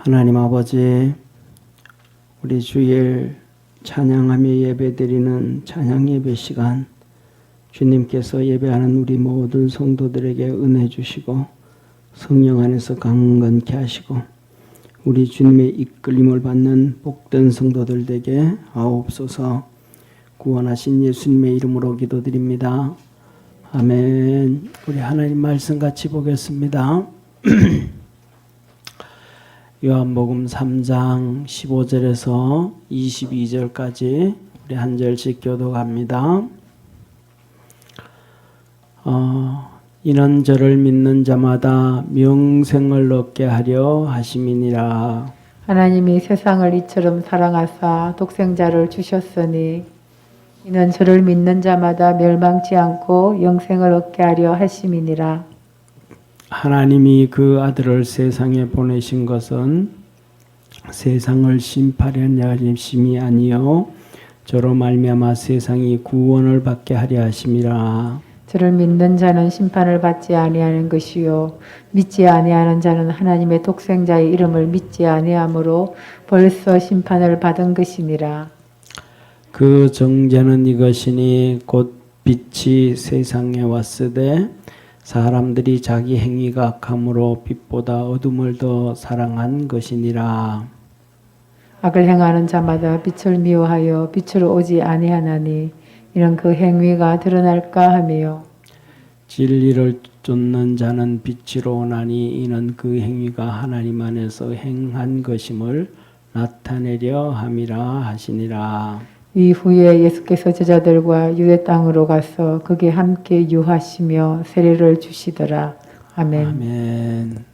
하나님 아버지, 우리 주일 찬양하며 예배드리는 찬양 예배 시간, 주님께서 예배하는 우리 모든 성도들에게 은혜 주시고 성령 안에서 강건케 하시고 우리 주님의 이끌림을 받는 복된 성도들 되게 하옵소서. 구원하신 예수님의 이름으로 기도드립니다. 아멘. 우리 하나님 말씀 같이 보겠습니다. 요한복음 3장 15절에서 22절까지 우리 한 절씩 교독합니다. 이는 저를 믿는 자마다 영생을 얻게 하려 하심이니라. 하나님이 세상을 이처럼 사랑하사 독생자를 주셨으니 이는 저를 믿는 자마다 멸망치 않고 영생을 얻게 하려 하심이니라. 하나님이 그 아들을 세상에 보내신 것은 세상을 심판하려 하심이 아니요 저로 말미암아 세상이 구원을 받게 하려 하심이라. 저를 믿는 자는 심판을 받지 아니하는 것이요 믿지 아니하는 자는 하나님의 독생자의 이름을 믿지 아니하므로 벌써 심판을 받은 것이니라. 그 정죄는 이것이니 곧 빛이 세상에 왔으되 사람들이 자기 행위가 악함으로 빛보다 어둠을 더 사랑한 것이니라. 악을 행하는 자마다 빛을 미워하여 빛으로 오지 아니하나니 이는 그 행위가 드러날까 하며 진리를 쫓는 자는 빛으로 오나니 이는 그 행위가 하나님 안에서 행한 것임을 나타내려 함이라 하시니라. 이후에 예수께서 제자들과 유대 땅으로 가서 거기에 함께 유하시며 세례를 주시더라. 아멘. 아멘.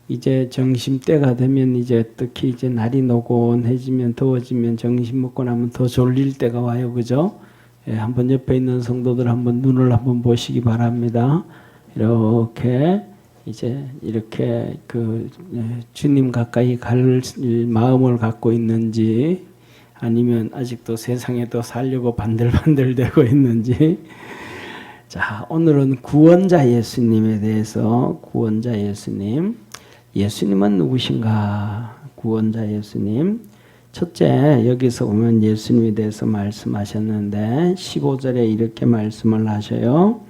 이제 점심 때가 되면 이제 특히 이제 날이 노곤해지면 더워지면 점심 먹고 나면 더 졸릴 때가 와요, 그죠? 예, 한번 옆에 있는 성도들 한번 눈을 한번 보시기 바랍니다. 이렇게 이제 이렇게 주님 가까이 갈 마음을 갖고 있는지 아니면 아직도 세상에 더 살려고 반들반들 되고 있는지. 자, 오늘은 구원자 예수님에 대해서 구원자 예수님. 예수님은 누구신가? 구원자 예수님. 첫째, 여기서 보면 예수님에 대해서 말씀하셨는데 15절에 이렇게 말씀을 하셔요.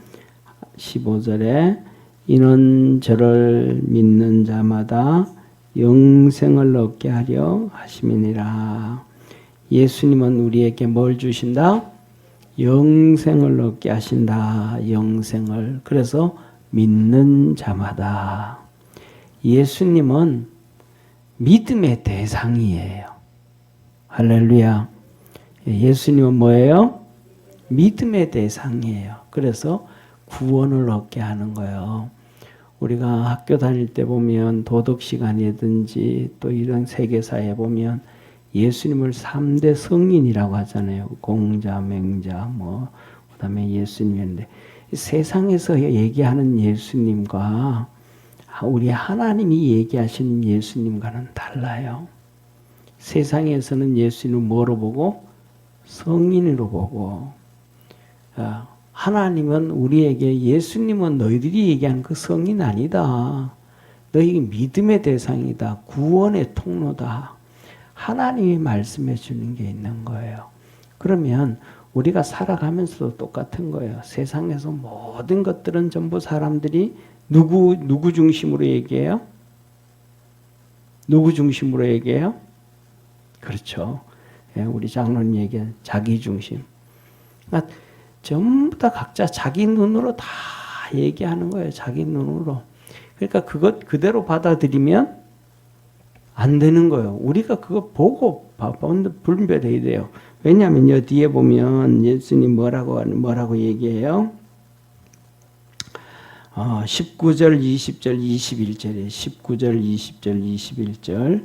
15절에 이는 저를 믿는 자마다 영생을 얻게 하려 하심이니라. 예수님은 우리에게 뭘 주신다? 영생을 얻게 하신다. 영생을. 그래서 믿는 자마다. 예수님은 믿음의 대상이에요. 할렐루야. 예수님은 뭐예요? 믿음의 대상이에요. 그래서 구원을 얻게 하는 거예요. 우리가 학교 다닐 때 보면 도덕 시간이든지 또 이런 세계사에 보면 예수님을 3대 성인이라고 하잖아요. 공자, 맹자, 그다음에 예수님인데 세상에서 얘기하는 예수님과 우리 하나님이 얘기하시는 예수님과는 달라요. 세상에서는 예수님을 뭐로 보고? 성인으로 보고. 하나님은 우리에게 예수님은 너희들이 얘기하는 그 성인 아니다. 너희 믿음의 대상이다. 구원의 통로다. 하나님이 말씀해 주는 게 있는 거예요. 그러면 우리가 살아가면서도 똑같은 거예요. 세상에서 모든 것들은 전부 사람들이 누구 중심으로 얘기해요? 누구 중심으로 얘기해요? 그렇죠. 우리 장로님 얘기한 자기 중심. 그러니까 전부 다 각자 자기 눈으로 다 얘기하는 거예요. 자기 눈으로. 그러니까 그것 그대로 받아들이면 안 되는 거예요. 우리가 그거 보고 분별해야 돼요. 왜냐하면 요 뒤에 보면 예수님 뭐라고 얘기해요? 19절, 20절, 21절에 19절, 20절, 21절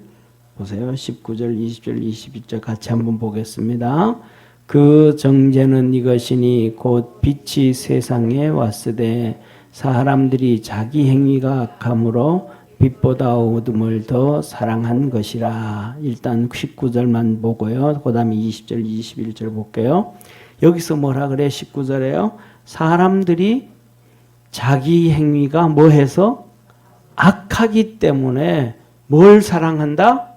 보세요. 19절, 20절, 21절 같이 한번 보겠습니다. 그 정죄는 이것이니 곧 빛이 세상에 왔으되 사람들이 자기 행위가 악함으로 빛보다 어둠을 더 사랑한 것이라. 일단 19절만 보고요. 그 다음에 20절, 21절 볼게요. 여기서 뭐라 그래? 19절에요. 사람들이 자기 행위가 뭐해서 악하기 때문에 뭘 사랑한다?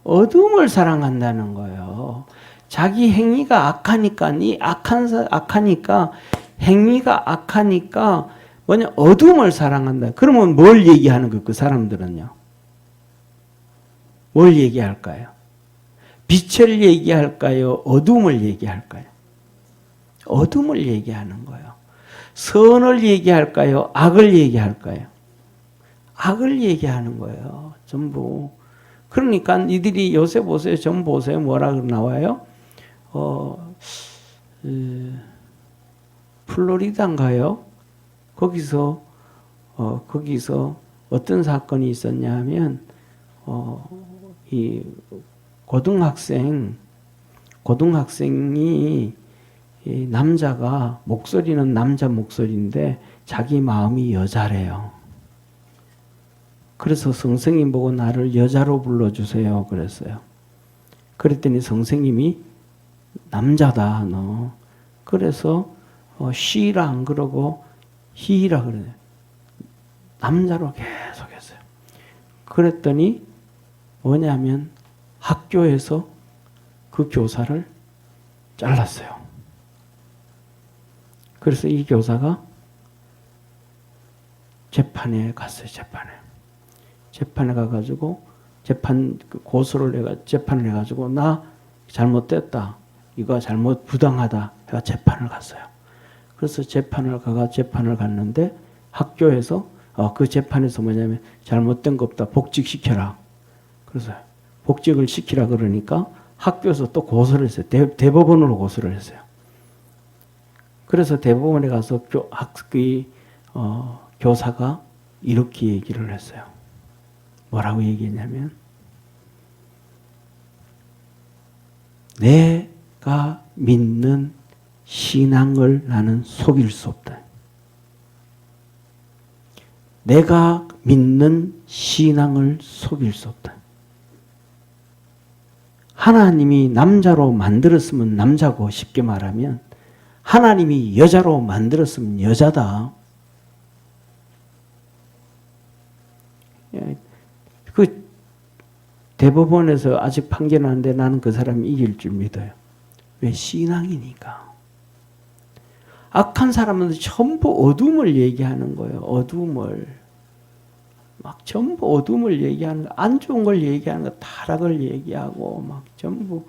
어둠을 사랑한다는 거예요. 자기 행위가 악하니까, 악하니까, 행위가 악하니까, 뭐냐, 어둠을 사랑한다. 그러면 뭘 얘기하는 거예요, 그 사람들은요? 뭘 얘기할까요? 빛을 얘기할까요? 어둠을 얘기할까요? 어둠을 얘기하는 거예요. 선을 얘기할까요? 악을 얘기할까요? 악을 얘기하는 거예요. 전부. 그러니까 이들이 요새 보세요. 전 보세요. 뭐라 나와요? 플로리다인가요? 거기서 어떤 사건이 있었냐 하면, 이 고등학생이 이 남자가 목소리는 남자 목소리인데 자기 마음이 여자래요. 그래서 선생님 보고 나를 여자로 불러주세요 그랬어요. 그랬더니 선생님이 남자다 너. 그래서 she라 안 그러고 he라 그래요. 남자로 계속 했어요. 그랬더니 뭐냐면 학교에서 그 교사를 잘랐어요. 그래서 이 교사가 재판에 갔어요. 재판에 가가지고 재판을 해가지고 나 잘못됐다. 이거 잘못 부당하다. 해가 재판을 갔어요. 그래서 재판을 갔는데 학교에서 그 재판에서 뭐냐면 잘못된 거 없다. 복직시켜라. 그래서 복직을 시키라 그러니까 학교에서 또 고소를 했어요. 대법원으로 고소를 했어요. 그래서 대법원에 가서 교사가 이렇게 얘기를 했어요. 뭐라고 얘기했냐면 내가 믿는 신앙을 나는 속일 수 없다. 내가 믿는 신앙을 속일 수 없다. 하나님이 남자로 만들었으면 남자고 쉽게 말하면 하나님이 여자로 만들었으면 여자다. 그 대법원에서 아직 판결하는데 나는 그 사람이 이길 줄 믿어요. 왜? 신앙이니까. 악한 사람은 전부 어둠을 얘기하는 거예요. 어둠을. 막 전부 어둠을 얘기하는 거, 안 좋은 걸 얘기하는 거, 타락을 얘기하고 막 전부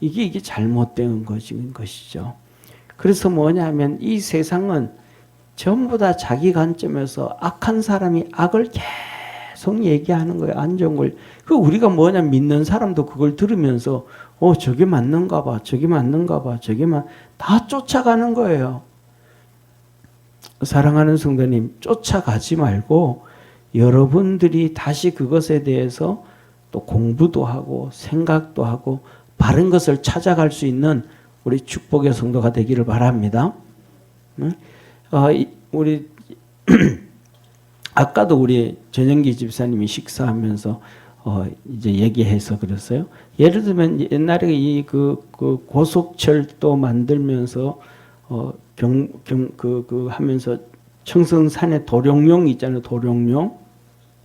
이게 잘못된 것이죠. 그래서 뭐냐면 이 세상은 전부 다 자기 관점에서 악한 사람이 악을 계속 얘기하는 거예요. 안 좋은 걸. 그 우리가 뭐냐 믿는 사람도 그걸 들으면서 저게 맞는가 봐. 다 쫓아가는 거예요. 사랑하는 성도님, 쫓아가지 말고 여러분들이 다시 그것에 대해서 또 공부도 하고 생각도 하고 바른 것을 찾아갈 수 있는 우리 축복의 성도가 되기를 바랍니다. 우리 아까도 우리 전영기 집사님이 식사하면서 이제 얘기해서 그랬어요. 예를 들면 옛날에 그 고속철도 만들면서 하면서 청성산에 도룡령 있잖아요.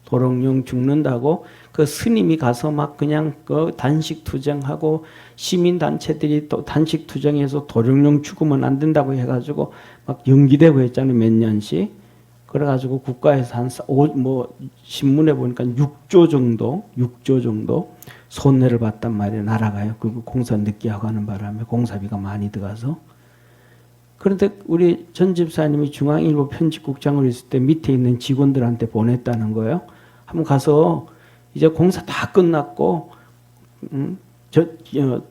도룡령 죽는다고 그 스님이 가서 막 그냥 그 단식 투쟁하고 시민 단체들이 또 단식 투쟁해서 도룡령 죽으면 안 된다고 해가지고 막 연기되고 했잖아요. 몇 년씩. 그래가지고 국가에서 신문에 보니까 6조 정도 손해를 봤단 말이에요. 나라가요. 그 공사 늦게 하고 하는 바람에 공사비가 많이 들어가서. 그런데 우리 전 집사님이 중앙일보 편집국장으로 있을 때 밑에 있는 직원들한테 보냈다는 거예요. 한번 가서 이제 공사 다 끝났고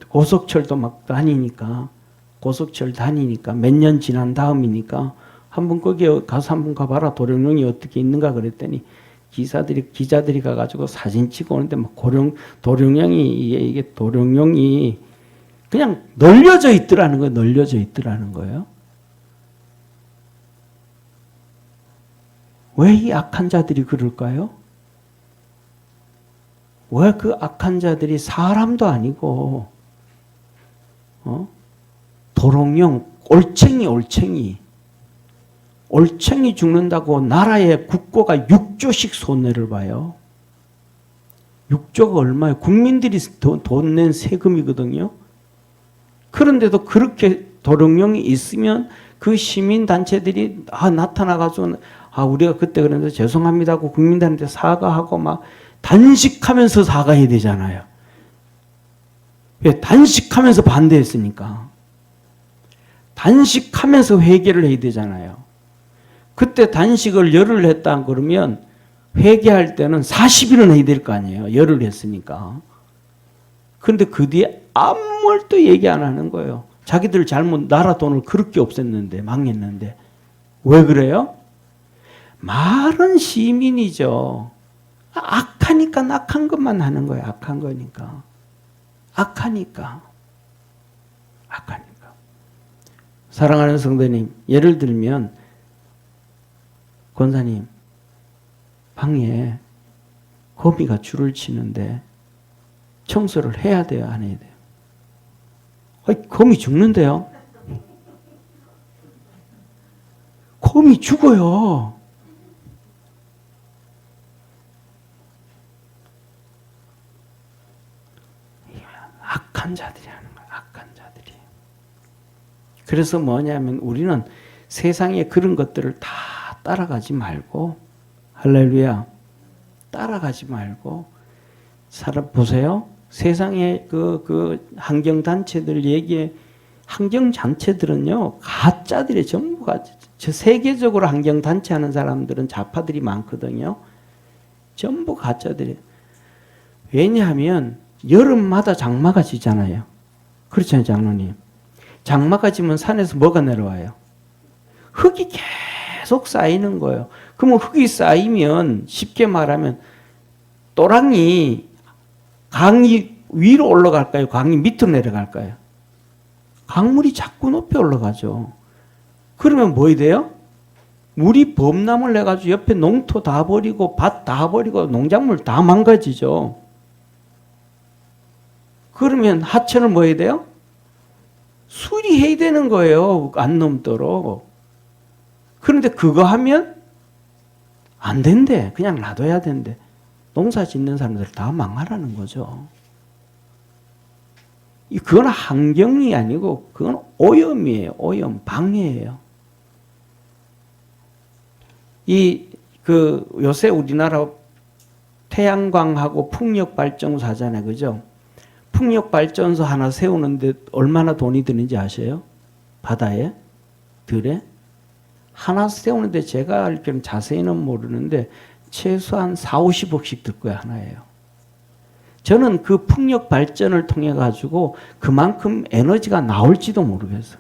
고속철도 막 다니니까 몇 년 지난 다음이니까 한번 거기 가서 한번 가봐라. 도룡령이 어떻게 있는가 그랬더니 기자들이 가가지고 사진 찍어 오는데 막 이게 도룡령이 그냥 널려져 있더라는 거예요. 왜 이 악한 자들이 그럴까요? 왜 그 악한 자들이 사람도 아니고 도롱뇽, 올챙이 죽는다고 나라의 국고가 6조씩 손해를 봐요. 6조가 얼마예요? 국민들이 돈 낸 세금이거든요. 그런데도 그렇게 도덕령이 있으면 그 시민단체들이 나타나가지고 우리가 그때 그랬는데 죄송합니다 하고 국민들한테 사과하고 막 단식하면서 사과해야 되잖아요. 왜? 단식하면서 반대했으니까. 단식하면서 회개를 해야 되잖아요. 그때 단식을 열흘 했다 그러면 회개할 때는 40일은 해야 될 거 아니에요. 열흘 했으니까. 그런데 그 뒤에 아무것도 얘기 안 하는 거예요. 자기들 잘못 나라 돈을 그렇게 없앴는데 망했는데. 왜 그래요? 말은 시민이죠. 악하니까 악한 것만 하는 거예요. 악한 거니까. 악하니까. 사랑하는 성도님, 예를 들면 권사님 방에 거미가 줄을 치는데 청소를 해야 돼요, 안 해야 돼요? 거미 죽는데요? 거미 죽어요. 악한 자들이 하는 거예요. 악한 자들이. 그래서 뭐냐면 우리는 세상에 그런 것들을 다 따라가지 말고, 할렐루야, 따라가지 말고 보세요. 세상에 그 환경단체들 얘기에, 환경단체들은요 가짜들이 전부 가짜. 세계적으로 환경단체 하는 사람들은 좌파들이 많거든요. 전부 가짜들이. 왜냐하면 여름마다 장마가 지잖아요. 그렇잖아요, 장로님. 장마가 지면 산에서 뭐가 내려와요? 흙이 계속 쌓이는 거예요. 그러면 흙이 쌓이면 쉽게 말하면 또랑이 강이 위로 올라갈까요? 강이 밑으로 내려갈까요? 강물이 자꾸 높이 올라가죠. 그러면 뭐 돼요? 물이 범람을 내가지고 옆에 농토 다 버리고 밭 다 버리고 농작물 다 망가지죠. 그러면 하천을 뭐 해야 돼요? 수리해야 되는 거예요. 안 넘도록. 그런데 그거 하면 안 된대. 그냥 놔둬야 된대. 농사 짓는 사람들 다 망하라는 거죠. 그건 환경이 아니고 그건 오염이에요. 오염, 방해예요. 요새 우리나라 태양광하고 풍력발전소 하잖아요. 그죠? 풍력발전소 하나 세우는데 얼마나 돈이 드는지 아세요? 바다에? 들에? 하나 세우는데 제가 알기로는 자세히는 모르는데 최소한 40~50억씩 들 거예요. 하나예요. 저는 그 풍력 발전을 통해 가지고 그만큼 에너지가 나올지도 모르겠어요.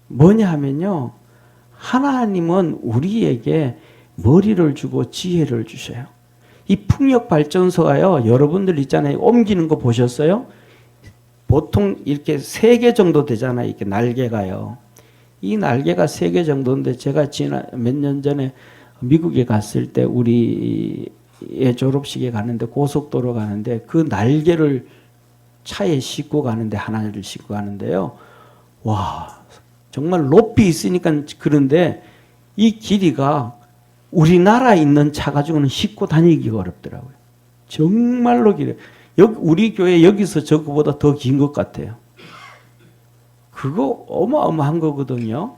뭐냐 하면요, 하나님은 우리에게 머리를 주고 지혜를 주셔요. 이 풍력 발전소가요, 여러분들 있잖아요, 옮기는 거 보셨어요? 보통 이렇게 3개 정도 되잖아요. 이렇게 날개가요. 이 날개가 3개 정도인데 제가 몇 년 전에 미국에 갔을 때 우리의 졸업식에 가는데 고속도로 가는데 그 날개를 차에 싣고 가는데 하나를 싣고 가는데요. 와, 정말 높이 있으니까 그런데 이 길이가 우리나라에 있는 차 가지고는 싣고 다니기가 어렵더라고요. 정말로 길어요. 우리 교회 여기서 저거보다 더 긴 것 같아요. 그거 어마어마한 거거든요.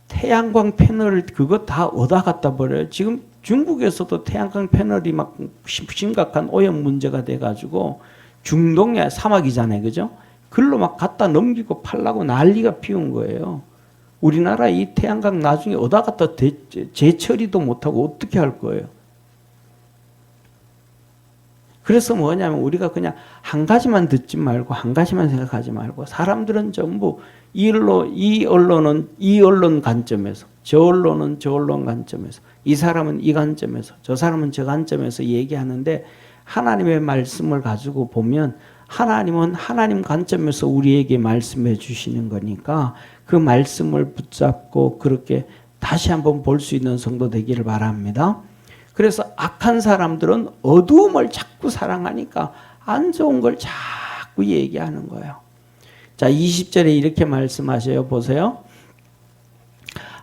태양광 패널을 그거 다 어디다 갖다 버려요. 지금 중국에서도 태양광 패널이 막 심각한 오염 문제가 돼가지고 중동의 사막이잖아요. 그죠? 글로 막 갖다 넘기고 팔라고 난리가 피운 거예요. 우리나라 이 태양광 나중에 어디다 갖다 재처리도 못하고 어떻게 할 거예요? 그래서 뭐냐면 우리가 그냥 한 가지만 듣지 말고 한 가지만 생각하지 말고 사람들은 전부 이 언론은 이 언론 관점에서, 저 언론은 저 언론 관점에서, 이 사람은 이 관점에서, 저 사람은 저 관점에서 얘기하는데 하나님의 말씀을 가지고 보면 하나님은 하나님 관점에서 우리에게 말씀해 주시는 거니까 그 말씀을 붙잡고 그렇게 다시 한번 볼 수 있는 성도 되기를 바랍니다. 그래서 악한 사람들은 어두움을 자꾸 사랑하니까 안 좋은 걸 자꾸 얘기하는 거예요. 자, 20절에 이렇게 말씀하셔요. 보세요.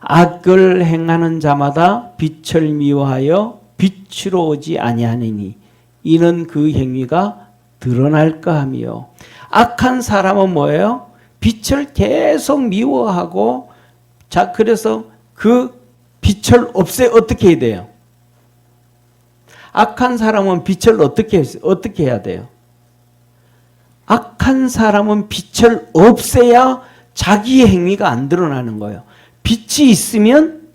악을 행하는 자마다 빛을 미워하여 빛으로 오지 아니하느니 이는 그 행위가 드러날까 하며. 악한 사람은 뭐예요? 빛을 계속 미워하고, 자, 그래서 그 빛을 어떻게 해야 돼요? 악한 사람은 빛을 어떻게 해야 돼요? 악한 사람은 빛을 없애야 자기의 행위가 안 드러나는 거예요. 빛이 있으면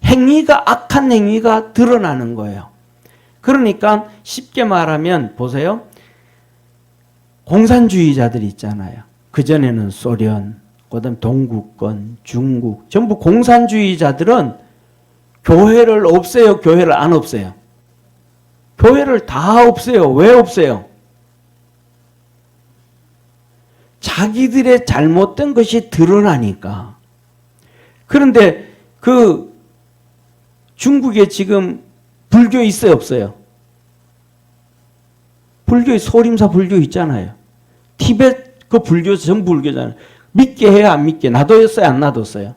악한 행위가 드러나는 거예요. 그러니까 쉽게 말하면 보세요. 공산주의자들이 있잖아요. 그전에는 소련, 그다음 동구권, 중국, 전부 공산주의자들은 교회를 없애요, 교회를 안 없애요? 교회를 다 없애요. 왜 없애요? 자기들의 잘못된 것이 드러나니까. 그런데 그 중국에 지금 불교 있어요, 없어요? 불교, 소림사 불교 있잖아요. 티베트 그 불교 전부 불교잖아요. 믿게 해요, 안 믿게? 놔뒀어요, 안 놔뒀어요?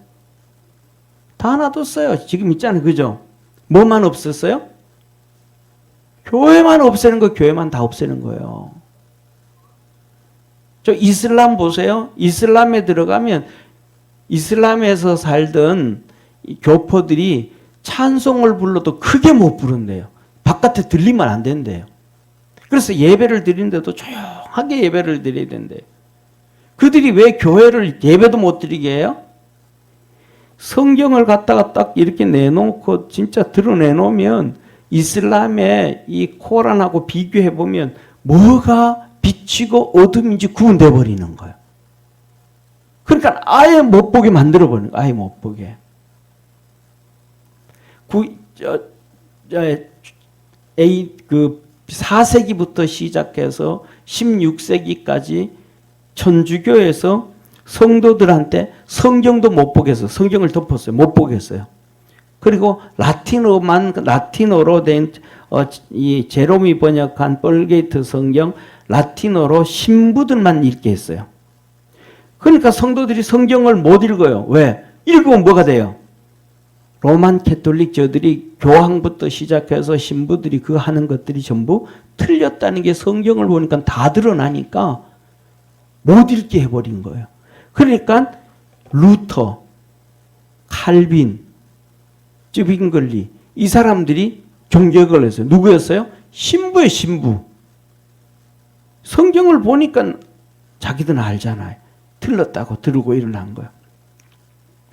다 놔뒀어요. 지금 있잖아요, 그죠? 뭐만 없었어요? 교회만 없애는 거, 교회만 다 없애는 거예요. 저 이슬람 보세요. 이슬람에 들어가면 이슬람에서 살던 교포들이 찬송을 불러도 크게 못 부른대요. 바깥에 들리면 안 된대요. 그래서 예배를 드리는데도 조용하게 예배를 드려야 된대요. 그들이 왜 교회를 예배도 못 드리게 해요? 성경을 갖다가 딱 이렇게 내놓고 진짜 드러내놓으면 이슬람의 이 코란하고 비교해보면 뭐가 빛이고 어둠인지 구분돼 버리는 거예요. 그러니까 아예 못 보게 만들어 버리는 거예요. 아예 못 보게. 4세기부터 시작해서 16세기까지 천주교에서 성도들한테 성경도 못 보게 했어요. 성경을 덮었어요. 못 보게 했어요. 그리고 라틴어로 된 이 제롬이 번역한 벌게이트 성경 라틴어로 신부들만 읽게 했어요. 그러니까 성도들이 성경을 못 읽어요. 왜? 읽으면 뭐가 돼요? 로만 캐톨릭저들이 교황부터 시작해서 신부들이 그 하는 것들이 전부 틀렸다는 게 성경을 보니까 다 드러나니까 못 읽게 해버린 거예요. 그러니까 루터, 칼빈, 쯔빙글리 이 사람들이 경계를 했어요. 누구였어요? 신부예요, 신부. 성경을 보니까 자기들은 알잖아요. 틀렸다고 들고 일어난 거예요.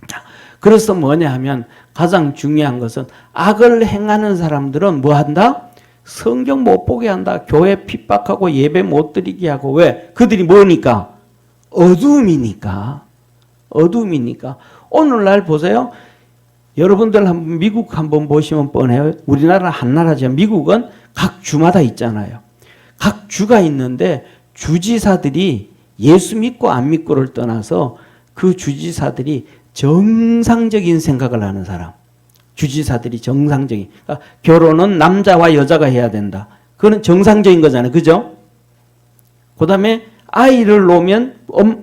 자, 그래서 뭐냐 하면 가장 중요한 것은 악을 행하는 사람들은 뭐 한다? 성경 못 보게 한다. 교회 핍박하고 예배 못 드리게 하고. 왜? 그들이 뭐니까? 어둠이니까. 어둠이니까. 오늘날 보세요. 여러분들 한번 미국 한번 보시면 뻔해요. 우리나라는 한 나라지만 미국은 각 주마다 있잖아요. 각 주가 있는데 주지사들이 예수 믿고 안 믿고를 떠나서 그 주지사들이 정상적인 생각을 하는 사람. 주지사들이 정상적인. 그러니까 결혼은 남자와 여자가 해야 된다. 그건 정상적인 거잖아요. 그죠? 그 다음에 아이를 놓으면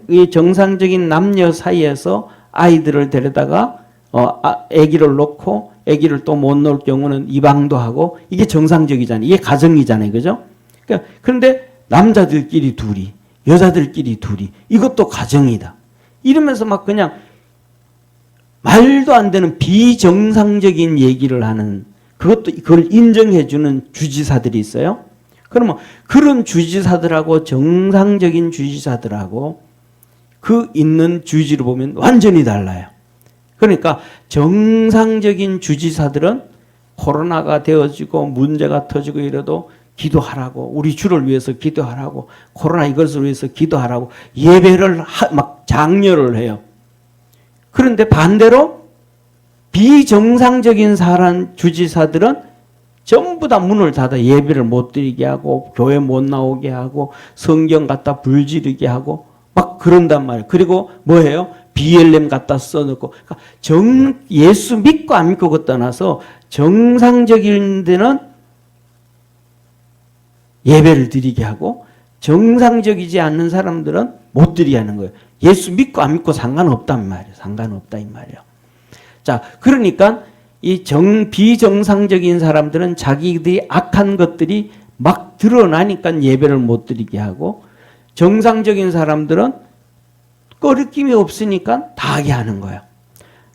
이 정상적인 남녀 사이에서 아이들을 데려다가 아기를 놓고 아기를 또 못 놓을 경우는 이방도 하고 이게 정상적이잖아요. 이게 가정이잖아요. 그죠? 그러니까 그런데 남자들끼리 둘이 여자들끼리 둘이 이것도 가정이다. 이러면서 막 그냥 말도 안 되는 비정상적인 얘기를 하는 그걸 인정해주는 주지사들이 있어요. 그러면 그런 주지사들하고 정상적인 주지사들하고 그 있는 주지를 보면 완전히 달라요. 그러니까 정상적인 주지사들은 코로나가 되어지고 문제가 터지고 이래도 기도하라고 우리 주를 위해서 기도하라고 코로나 이것을 위해서 기도하라고 예배를 막 장려를 해요. 그런데 반대로 비정상적인 사람 주지사들은 전부 다 문을 닫아 예배를 못 드리게 하고 교회 못 나오게 하고 성경 갖다 불지르게 하고 막 그런단 말이에요. 그리고 뭐예요? BLM 갖다 써놓고 그러니까 예수 믿고 안 믿고 그 떠나서 정상적인 데는 예배를 드리게 하고 정상적이지 않는 사람들은 못 드리게 하는 거예요. 예수 믿고 안 믿고 상관없단 말이에요. 상관없다 이 말이에요. 자, 그러니까 이 비정상적인 사람들은 자기들이 악한 것들이 막 드러나니까 예배를 못 드리게 하고, 정상적인 사람들은 꺼리낌이 없으니까 다 하게 하는 거예요.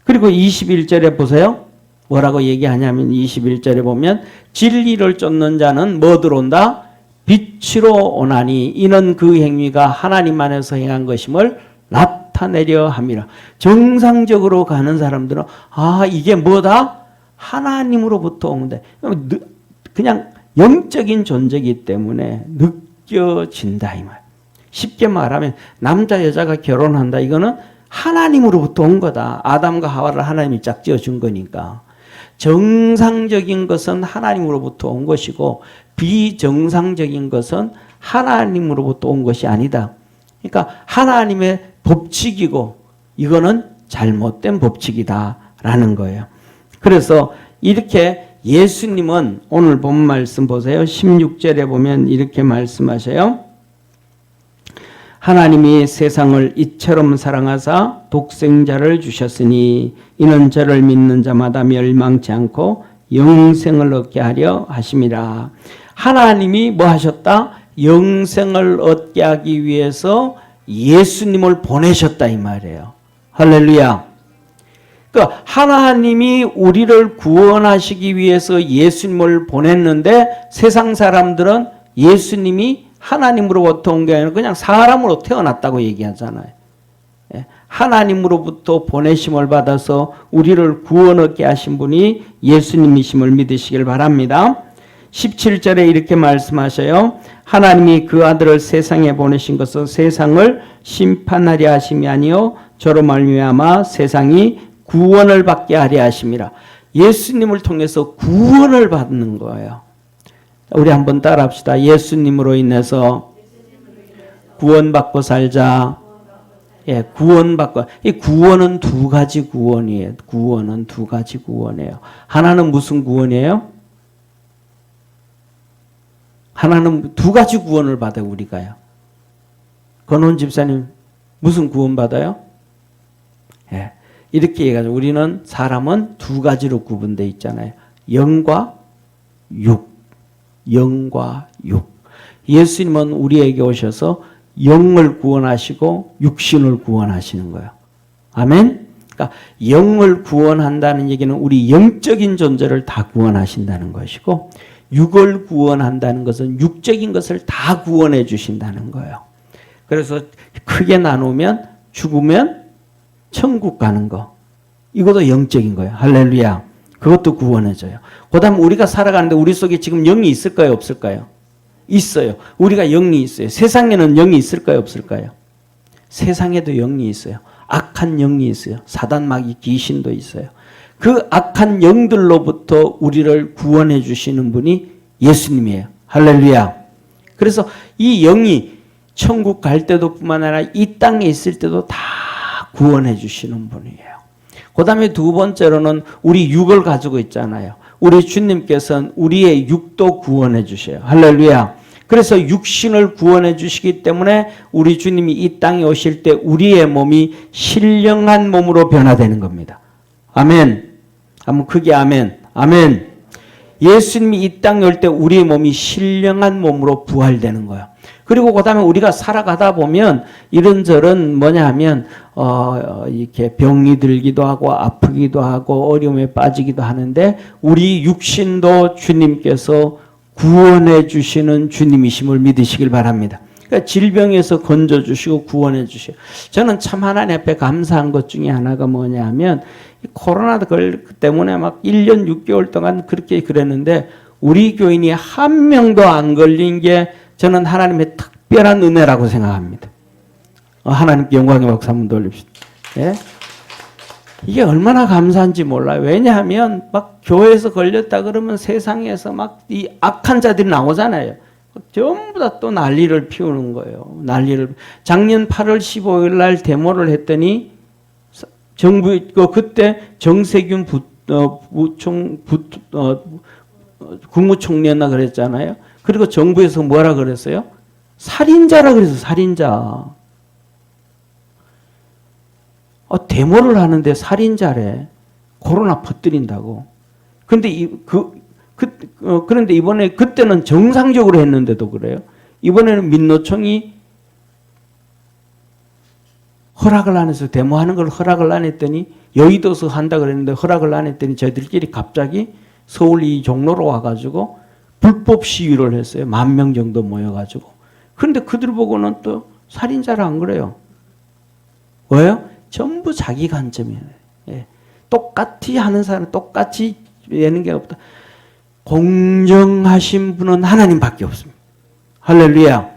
그리고 21절에 보세요. 뭐라고 얘기하냐면 21절에 보면 진리를 쫓는 자는 뭐 들어온다? 빛으로 오나니 이는 그 행위가 하나님 안에서 행한 것임을 나타내려 함이라. 정상적으로 가는 사람들은 이게 뭐다? 하나님으로부터 오는데 그냥 영적인 존재이기 때문에 느껴진다 이 말. 쉽게 말하면 남자 여자가 결혼한다 이거는 하나님으로부터 온 거다. 아담과 하와를 하나님이 짝지어 준 거니까. 정상적인 것은 하나님으로부터 온 것이고 비정상적인 것은 하나님으로부터 온 것이 아니다. 그러니까 하나님의 법칙이고 이거는 잘못된 법칙이다라는 거예요. 그래서 이렇게 예수님은 오늘 본 말씀 보세요. 16절에 보면 이렇게 말씀하셔요. 하나님이 세상을 이처럼 사랑하사 독생자를 주셨으니 이는 저를 믿는 자마다 멸망치 않고 영생을 얻게 하려 하심이라. 하나님이 뭐 하셨다? 영생을 얻게 하기 위해서 예수님을 보내셨다 이 말이에요. 할렐루야. 그러니까 하나님이 우리를 구원하시기 위해서 예수님을 보냈는데 세상 사람들은 예수님이 하나님으로부터 온 게 아니라 그냥 사람으로 태어났다고 얘기하잖아요. 하나님으로부터 보내심을 받아서 우리를 구원 얻게 하신 분이 예수님이심을 믿으시길 바랍니다. 17절에 이렇게 말씀하셔요. 하나님이 그 아들을 세상에 보내신 것은 세상을 심판하려 하심이 아니요 저로 말미암아 세상이 구원을 받게 하려 하심이라. 예수님을 통해서 구원을 받는 거예요. 우리 한번 따라합시다. 예수님으로 인해서 구원받고 살자. 구원받고. 이 구원은 두 가지 구원이에요. 구원은 두 가지 구원이에요. 하나는 무슨 구원이에요? 하나는 두 가지 구원을 받아요, 우리가요. 건원 집사님, 무슨 구원 받아요? 이렇게 얘기하죠. 우리는 사람은 두 가지로 구분되어 있잖아요. 영과 육. 영과 육. 예수님은 우리에게 오셔서 영을 구원하시고 육신을 구원하시는 거예요. 아멘? 그러니까 영을 구원한다는 얘기는 우리 영적인 존재를 다 구원하신다는 것이고 육을 구원한다는 것은 육적인 것을 다 구원해 주신다는 거예요. 그래서 크게 나누면 죽으면 천국 가는 거. 이것도 영적인 거예요. 할렐루야. 그것도 구원해줘요. 그 다음 우리가 살아가는데 우리 속에 지금 영이 있을까요? 없을까요? 있어요. 우리가 영이 있어요. 세상에는 영이 있을까요? 없을까요? 세상에도 영이 있어요. 악한 영이 있어요. 사단 마귀 귀신도 있어요. 그 악한 영들로부터 우리를 구원해 주시는 분이 예수님이에요. 할렐루야. 그래서 이 영이 천국 갈 때도 뿐만 아니라 이 땅에 있을 때도 다 구원해 주시는 분이에요. 그 다음에 두 번째로는 우리 육을 가지고 있잖아요. 우리 주님께서는 우리의 육도 구원해 주셔요. 할렐루야. 그래서 육신을 구원해 주시기 때문에 우리 주님이 이 땅에 오실 때 우리의 몸이 신령한 몸으로 변화되는 겁니다. 아멘. 한번 크게 아멘. 아멘. 예수님이 이 땅에 올 때 우리의 몸이 신령한 몸으로 부활되는 거예요. 그리고 그 다음에 우리가 살아가다 보면 이런저런 뭐냐 하면 이렇게 병이 들기도 하고 아프기도 하고 어려움에 빠지기도 하는데 우리 육신도 주님께서 구원해 주시는 주님이심을 믿으시길 바랍니다. 그러니까 질병에서 건져주시고 구원해 주시고. 저는 참 하나님 앞에 감사한 것 중에 하나가 뭐냐 하면 코로나 때문에 막 1년 6개월 동안 그렇게 그랬는데 우리 교인이 한 명도 안 걸린 게 저는 하나님의 특별한 은혜라고 생각합니다. 하나님께 영광의 박수 한번 돌립시다. 예? 이게 얼마나 감사한지 몰라요. 왜냐하면 막 교회에서 걸렸다 그러면 세상에서 막 이 악한 자들이 나오잖아요. 전부 다 또 난리를 피우는 거예요. 난리를. 작년 8월 15일 날 데모를 했더니 정부 그때 정세균 국무총리였나 그랬잖아요. 그리고 정부에서 뭐라 그랬어요? 살인자라 그래서 살인자. 데모를 하는데 살인자래. 코로나 퍼뜨린다고. 근데 그런데 이번에 그때는 정상적으로 했는데도 그래요. 이번에는 민노총이 허락을 안 해서 데모하는 걸 허락을 안 했더니 여의도에서 한다 그랬는데 허락을 안 했더니 저희들끼리 갑자기 서울 이 종로로 와가지고 불법 시위를 했어요. 10,000명 정도 모여가지고. 그런데 그들 보고는 또 살인자라 안 그래요. 왜요? 전부 자기 관점이에요. 예. 똑같이 하는 사람 똑같이 되는 게 없다. 공정하신 분은 하나님밖에 없습니다. 할렐루야.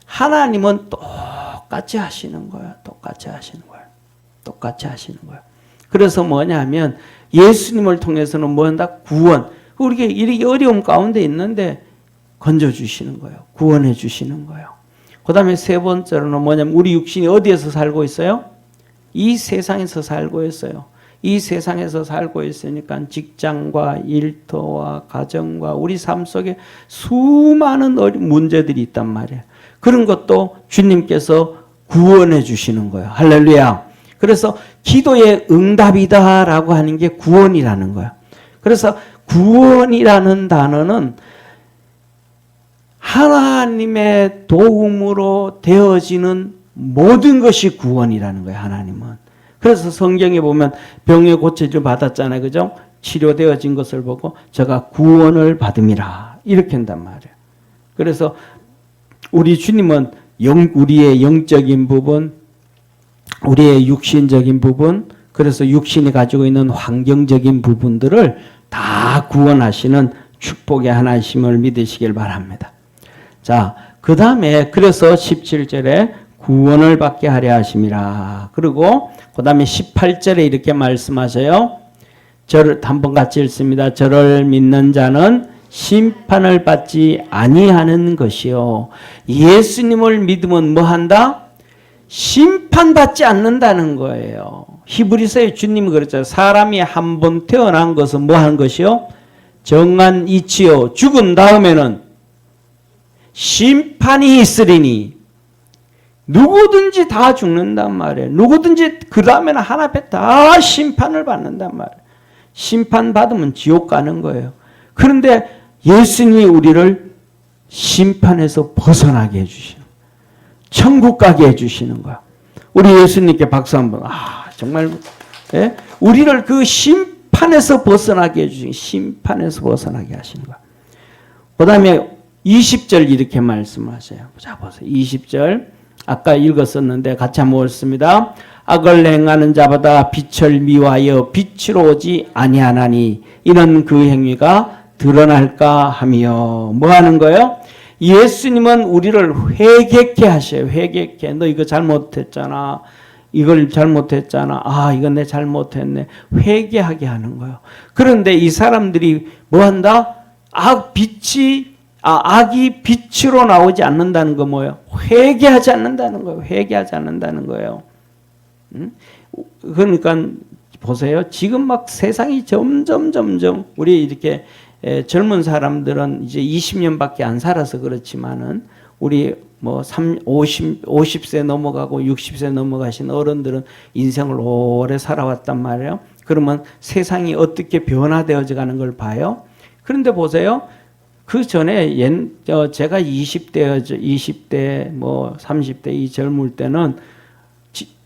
하나님은 똑같이 하시는 거예요. 똑같이 하시는 거예요. 똑같이 하시는 거예요. 그래서 뭐냐면 예수님을 통해서는 뭐 한다? 구원. 우리가 이렇게 어려움 가운데 있는데 건져주시는 거예요. 구원해 주시는 거예요. 그 다음에 세 번째로는 뭐냐면 우리 육신이 어디에서 살고 있어요? 이 세상에서 살고 있어요. 이 세상에서 살고 있으니까 직장과 일터와 가정과 우리 삶 속에 수많은 문제들이 있단 말이에요. 그런 것도 주님께서 구원해 주시는 거예요. 할렐루야. 그래서 기도의 응답이다라고 하는 게 구원이라는 거예요. 그래서 구원이라는 단어는 하나님의 도움으로 되어지는 모든 것이 구원이라는 거예요. 하나님은. 그래서 성경에 보면 병에 고쳐짐을 받았잖아요. 그죠? 치료되어진 것을 보고 저가 구원을 받음이라 이렇게 한단 말이에요. 그래서 우리 주님은 우리의 영적인 부분, 우리의 육신적인 부분, 그래서 육신이 가지고 있는 환경적인 부분들을 다 구원하시는 축복의 하나님을 믿으시길 바랍니다. 자, 그 다음에 그래서 17절에 구원을 받게 하려 하심이라. 그리고 그 다음에 18절에 이렇게 말씀하세요. 저를 한번 같이 읽습니다. 저를 믿는 자는 심판을 받지 아니하는 것이요. 예수님을 믿으면 뭐 한다? 심판받지 않는다는 거예요. 히브리서에 주님이 그랬잖아요. 사람이 한 번 태어난 것은 뭐 하는 것이요? 정한 이치요. 죽은 다음에는 심판이 있으리니 누구든지 다 죽는단 말이에요. 누구든지 그 다음에는 하나 앞에 다 심판을 받는단 말이에요. 심판받으면 지옥 가는 거예요. 그런데 예수님이 우리를 심판에서 벗어나게 해주시는 거예요. 천국 가게 해주시는 거야. 우리 예수님께 박수 한번. 정말 예? 우리를 그 심판에서 벗어나게 해주시는, 심판에서 벗어나게 하시는 거야. 그 다음에 20절 이렇게 말씀하세요. 자 보세요. 20절 아까 읽었었는데 같이 한번 읽습니다. 악을 행하는 자보다 빛을 미워하여 빛으로 오지 아니하나니 이는 그 행위가 드러날까 하며 뭐 하는 거예요? 예수님은 우리를 회개케 하셔요. 회개케. 너 이거 잘못했잖아. 이걸 잘못했잖아. 이건 내 잘못했네. 회개하게 하는 거예요. 그런데 이 사람들이 뭐 한다? 악이 빛으로 나오지 않는다는 거 뭐예요? 회개하지 않는다는 거예요. 회개하지 않는다는 거예요. 그러니까 보세요. 지금 막 세상이 점점 우리 이렇게 젊은 사람들은 이제 20년밖에 안 살아서 그렇지만은 우리 뭐 50세 넘어가고 60세 넘어가신 어른들은 인생을 오래 살아왔단 말이에요. 그러면 세상이 어떻게 변화되어져 가는 걸 봐요. 그런데 보세요. 그 전에 제가 20대 뭐 30대 이 젊을 때는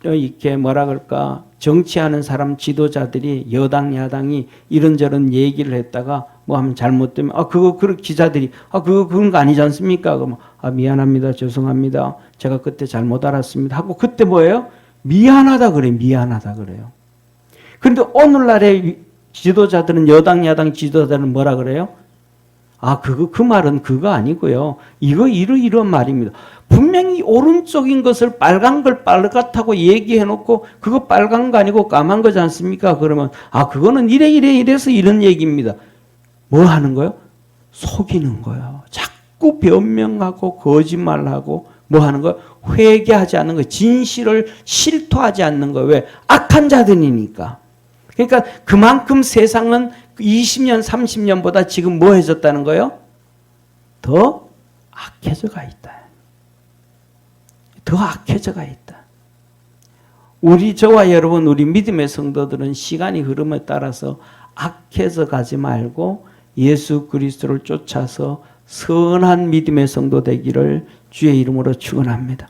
이렇게 뭐라 그럴까 정치하는 사람 지도자들이 여당 야당이 이런저런 얘기를 했다가 뭐 하면 잘못되면 그 기자들이 그런 거 아니지 않습니까? 그러면 미안합니다. 죄송합니다. 제가 그때 잘못 알았습니다. 하고 그때 뭐예요? 미안하다 그래요. 그런데 오늘날의 지도자들은 여당 야당 지도자들은 뭐라 그래요? 그 말은 그거 아니고요. 이런 말입니다. 분명히 오른쪽인 것을 빨간 걸 빨갛다고 얘기해놓고 그거 빨간 거 아니고 까만 거지 않습니까? 그러면 그거는 이래서 이런 얘기입니다. 뭐 하는 거예요? 속이는 거예요. 자꾸 변명하고 거짓말하고 뭐 하는 거예요? 회개하지 않는 거예요. 진실을 실토하지 않는 거예요. 왜? 악한 자들이니까. 그러니까 그만큼 세상은 20년, 30년보다 지금 뭐 해졌다는 거예요? 더 악해져가 있다. 더 악해져가 있다. 저와 여러분, 우리 믿음의 성도들은 시간이 흐름에 따라서 악해져 가지 말고 예수 그리스도를 쫓아서 선한 믿음의 성도 되기를 주의 이름으로 축원합니다.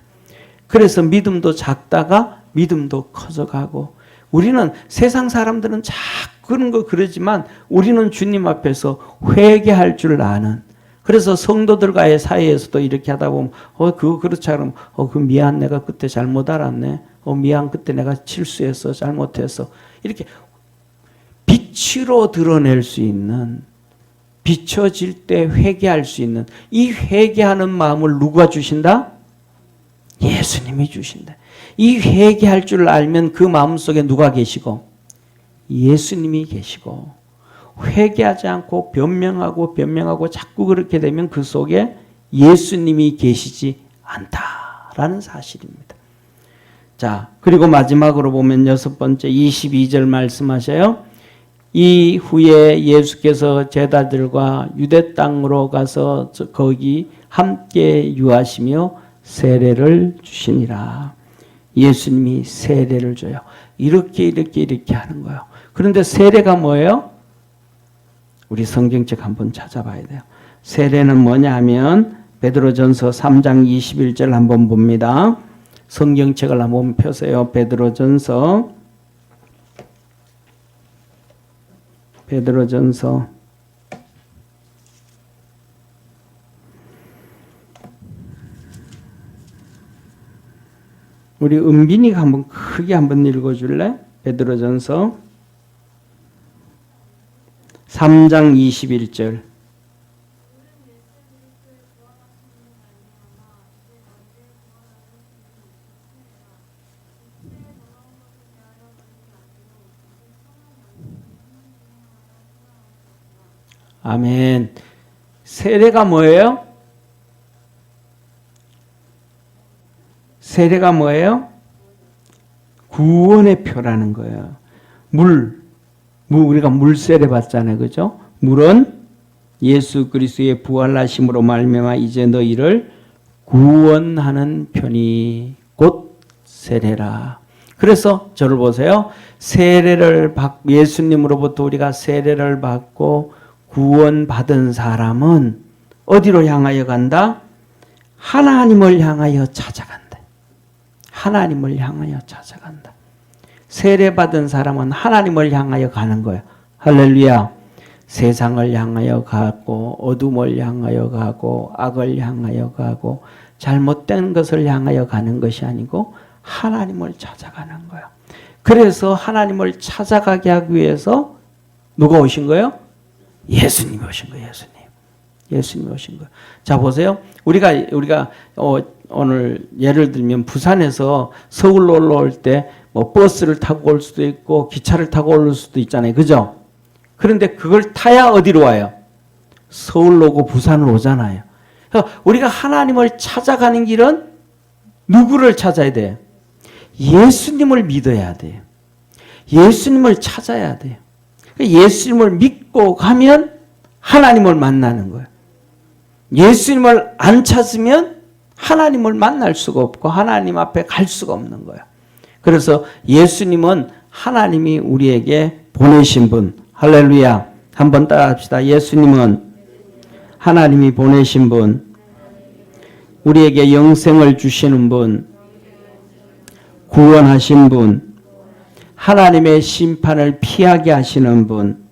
그래서 믿음도 작다가 믿음도 커져가고, 우리는 세상 사람들은 자꾸 그런 거 그러지만 우리는 주님 앞에서 회개할 줄 아는, 그래서 성도들과의 사이에서도 이렇게 하다 보면 그거 그렇지 않으면 그 미안, 내가 그때 잘못 알았네, 미안, 그때 내가 실수했어, 잘못했어, 이렇게 빛으로 드러낼 수 있는, 비춰질 때 회개할 수 있는 이 회개하는 마음을 누가 주신다? 예수님이 주신다. 이 회개할 줄 알면 그 마음속에 누가 계시고? 예수님이 계시고, 회개하지 않고 변명하고 자꾸 그렇게 되면 그 속에 예수님이 계시지 않다라는 사실입니다. 자, 그리고 마지막으로 보면 6번째 22절 말씀하셔요. 이후에 예수께서 제자들과 유대 땅으로 가서 거기 함께 유하시며 세례를 주시니라. 예수님이 세례를 줘요. 이렇게 하는 거예요. 그런데 세례가 뭐예요? 우리 성경책 한번 찾아봐야 돼요. 세례는 뭐냐 하면 베드로전서 3장 21절 한번 봅니다. 성경책을 한번 펴세요. 베드로전서 우리 은빈이가 한번 크게 한번 읽어줄래? 베드로전서 3장 21절. 아멘. 세례가 뭐예요? 세례가 뭐예요? 구원의 표라는 거예요. 우리가 물 세례 받잖아요. 그죠? 물은 예수 그리스도의 부활하심으로 말미암아 이제 너희를 구원하는 편이 곧 세례라. 그래서 저를 보세요. 예수님으로부터 우리가 세례를 받고 구원받은 사람은 어디로 향하여 간다? 하나님을 향하여 찾아간다. 하나님을 향하여 찾아간다. 세례받은 사람은 하나님을 향하여 가는 거예요. 할렐루야. 세상을 향하여 가고, 어둠을 향하여 가고, 악을 향하여 가고, 잘못된 것을 향하여 가는 것이 아니고 하나님을 찾아가는 거예요. 그래서 하나님을 찾아가게 하기 위해서 누가 오신 거예요? 예수님이 오신 거예요. 예수님이 오신 거예요. 자, 보세요. 우리가 오늘 예를 들면 부산에서 서울로 올라올 때 뭐 버스를 타고 올 수도 있고 기차를 타고 올 수도 있잖아요. 그죠? 그런데 그걸 타야 어디로 와요? 서울로 오고 부산으로 오잖아요. 그러니까 우리가 하나님을 찾아가는 길은 누구를 찾아야 돼요? 예수님을 믿어야 돼요. 예수님을 찾아야 돼요. 예수님을 믿고 가면 하나님을 만나는 거예요. 예수님을 안 찾으면 하나님을 만날 수가 없고 하나님 앞에 갈 수가 없는 거예요. 그래서 예수님은 하나님이 우리에게 보내신 분. 할렐루야. 한번 따라합시다. 예수님은 하나님이 보내신 분. 우리에게 영생을 주시는 분. 구원하신 분. 하나님의 심판을 피하게 하시는 분.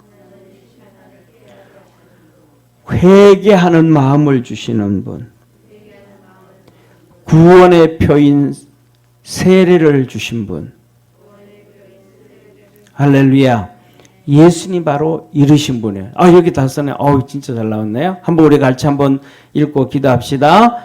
회개하는 마음을 주시는 분. 구원의 표인 세례를 주신 분. 할렐루야. 예수님 바로 이르신 분이에요. 여기 다섯네. 진짜 잘 나왔네요. 한번 우리 같이 한번 읽고 기도합시다.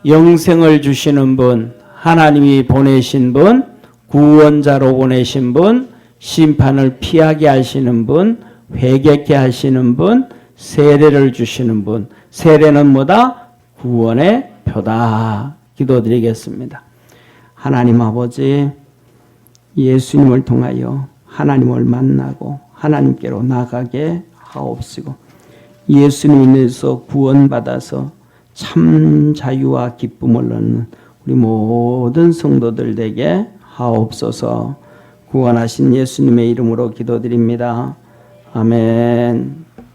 영생을 주시는 분, 하나님이 보내신 분, 구원자로 보내신 분, 심판을 피하게 하시는 분, 회개케 하시는 분, 세례를 주시는 분. 세례는 뭐다? 구원의 표다. 기도드리겠습니다. 하나님 아버지, 예수님을 통하여 하나님을 만나고 하나님께로 나가게 하옵시고, 예수님 인해서 구원받아서 참 자유와 기쁨을 얻는 우리 모든 성도들 되게 하옵소서. 구원하신 예수님의 이름으로 기도드립니다. 아멘.